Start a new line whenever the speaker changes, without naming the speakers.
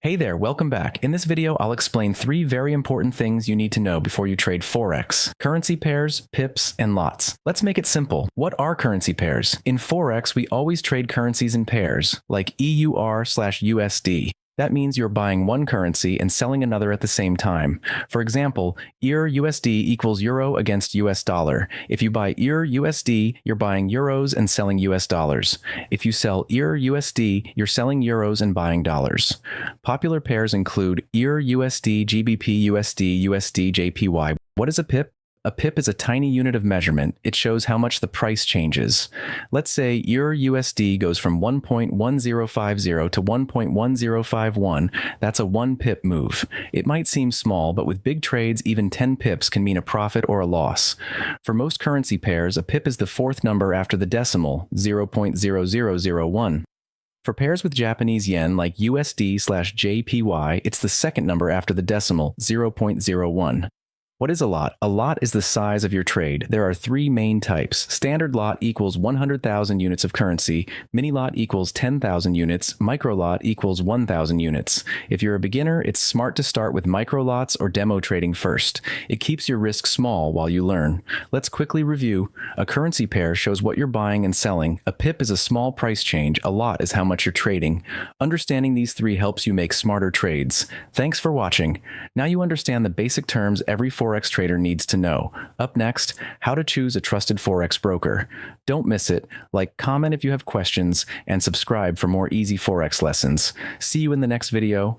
Hey there, welcome back. In this video, I'll explain three very important things you need to know before you trade Forex: currency pairs, pips, and lots. Let's make it simple. What are currency pairs? In Forex, we always trade currencies in pairs, like EUR/USD. That means you're buying one currency and selling another at the same time. For example, EUR/USD equals euro against US dollar. If you buy EUR/USD, you're buying euros and selling US dollars. If you sell EUR/USD, you're selling euros and buying dollars. Popular pairs include EUR/USD, GBP/USD, USD/JPY. What is a pip? A pip is a tiny unit of measurement. It shows how much the price changes. Let's say EUR/USD goes from 1.1050 to 1.1051. That's a 1 pip move. It might seem small, but with big trades, even 10 pips can mean a profit or a loss. For most currency pairs, a pip is the fourth number after the decimal, 0.0001. For pairs with Japanese yen like USD/JPY, it's the second number after the decimal, 0.01. What is a lot? A lot is the size of your trade. There are three main types. Standard lot equals 100,000 units of currency, mini lot equals 10,000 units, micro lot equals 1,000 units. If you're a beginner, it's smart to start with micro lots or demo trading first. It keeps your risk small while you learn. Let's quickly review. A currency pair shows what you're buying and selling. A pip is a small price change. A lot is how much you're trading. Understanding these three helps you make smarter trades. Thanks for watching. Now you understand the basic terms every Forex trader needs to know. Up next, how to choose a trusted Forex broker. Don't miss it. Like, comment if you have questions, and subscribe for more easy Forex lessons. See you in the next video.